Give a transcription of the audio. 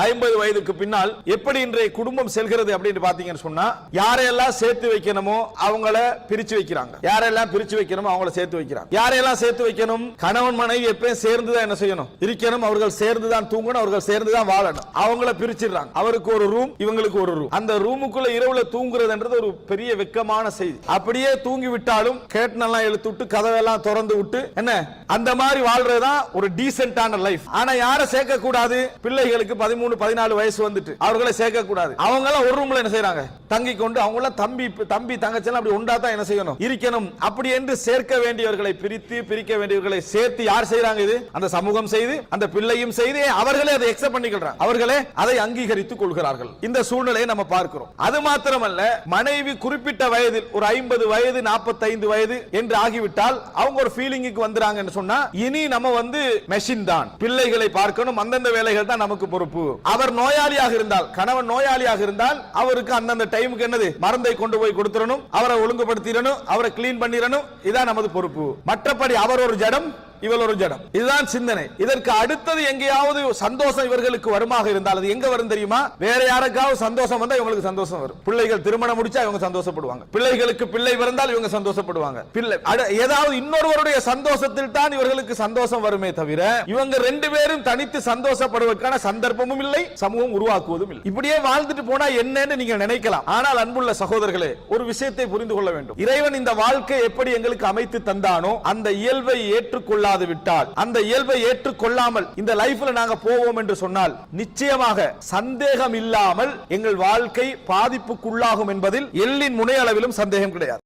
50 வயதுக்கு பின்னால் எப்படி இன்றைய குடும்பம் செல்கிறது அப்படின்னு பாத்தீங்கன்னு சொன்னா, யாரையெல்லாம் சேர்த்து வைக்கணுமோ அவங்கள பிரிச்சு வைக்கிறாங்க, யாரெல்லாம் பிரிச்சு வைக்கணுமோ அவங்கள சேர்த்து வைக்கிறாங்க. யாரையெல்லாம் சேர்த்து வைக்கணும்? கணவன் மனைவி எப்பயும் சேர்ந்துதான் என்ன செய்யணும், இருக்கணும். அவர்கள் சேர்ந்துதான் தூங்கணும், அவர்கள் சேர்ந்துதான் வாழணும். அவங்கள பிரிச்சிடுறாங்க. அவருக்கு ஒரு ரூம், இவங்களுக்கு ஒரு ரூம். அந்த ரூமுக்குள்ள இரவுல தூங்குறதுன்றது ஒரு பெரிய வெக்கமான செய்தி. அப்படியே தூங்கி விட்டாலும் கேட்டனெல்லாம் இழுத்து விட்டு கதவெல்லாம் திறந்து விட்டு என்ன அந்த மாதிரி வாழ்றதுதான் ஒரு டீசென்டான லைஃப். ஆனா யாரை சேர்க்க கூடாது? பிள்ளைகளுக்கு 13 14 வயசு வந்துட்டு அவர்களை சேர்க்க கூடாது. அவங்க எல்லாம் ஒரு ரூம்ல என்ன செய்யறாங்க, தங்கி கொண்டு அவங்க எல்லாம் தம்பி தங்கச்சி அப்படி உண்டா தான் என்ன செய்யணும், இருக்கணும். அப்படி என்று சேர்க்க வேண்டியவர்களை பிரித்து, பிரிக்க வேண்டியவர்களை சேர்த்து யார் செய்யறாங்க? இது அந்த சமூகம் செய்து, அந்த பிள்ளையும் செய்து, அவர்களே அதை எக்ஸெப்ட் பண்ணிக்கிறாங்க, அவர்களே அதை அங்கீகரித்துக் கொள்கிறார்கள். இந்த சூழ்நிலையை நம்ம பார்க்கிறோம். அது மாத்திரமல்ல, மனைவி குறிப்பிட்ட வயதில் ஒரு 50 வயது 45 வயது என்று ஆகிவிட்டால் அவங்க ஒரு ஃபீலிங்குக்கு வந்துறாங்கன்னு சொன்னா, இனி நம்ம வந்து மெஷின் தான், பிள்ளைகளை பார்க்கணும், அந்தந்த வேலைகள் தான் நமக்கு பொறுப்பு. அவர் நோயாளியாக இருந்தால், கணவன் நோயாளியாக இருந்தால் அவருக்கு அந்தந்த டைமுக்கு என்னது, மருந்தை கொண்டு போய் கொடுத்துடணும், அவரை ஒழுங்குபடுத்திடணும், அவரை கிளீன் பண்ணிடணும், இதான் நமது பொறுப்பு. மற்றபடி அவர் ஒரு ஜடம், இவள் ஒரு ஜடம். இதுதான் சிந்தனை. இதற்கு அடுத்தது எங்கேயாவது சந்தோஷம் இவர்களுக்கு வருமாக இருந்தால் அது எங்க வரும் தெரியுமா? வேற யாருக்காவது சந்தோஷம் வந்தா இவங்களுக்கு சந்தோஷம் வரும். பிள்ளைகள் திருமணம் முடிச்சா இவங்க சந்தோஷப்படுவாங்க, பிள்ளைகளுக்கு பிள்ளை பிறந்தால் இவங்க சந்தோஷப்படுவாங்க. பிள்ளை ஏதாவது இன்னொருவருடைய சந்தோஷத்தில் தான் இவர்களுக்கு சந்தோஷம் வருமே தவிர இவங்க ரெண்டு பேரும் தனித்து சந்தோஷப்படுவதற்கான சந்தர்ப்பமும் இல்லை, சமூகம் உருவாக்குவதும் இல்லை. இப்படியே வாழ்ந்துட்டு போனா என்னன்னு நீங்க நினைக்கலாம். ஆனால் அன்புள்ள சகோதரர்களே, ஒரு விஷயத்தை புரிந்து கொள்ள வேண்டும். இறைவன் இந்த வாழ்க்கை எப்படி எங்களுக்கு அமைத்து தந்தானோ அந்த இயல்பை ஏற்றுக்கொள்ள விட்டால், அந்த இயல்பை ஏற்றுக்கொள்ளாமல் இந்த லைஃப்ல நாங்க போவோம் என்று சொன்னால் நிச்சயமாக சந்தேகம் இல்லாமல் எங்கள் வாழ்க்கை பாதிப்புக்குள்ளாகும் என்பதில் எள்ளின் முனை அளவிலும் சந்தேகம் கிடையாது.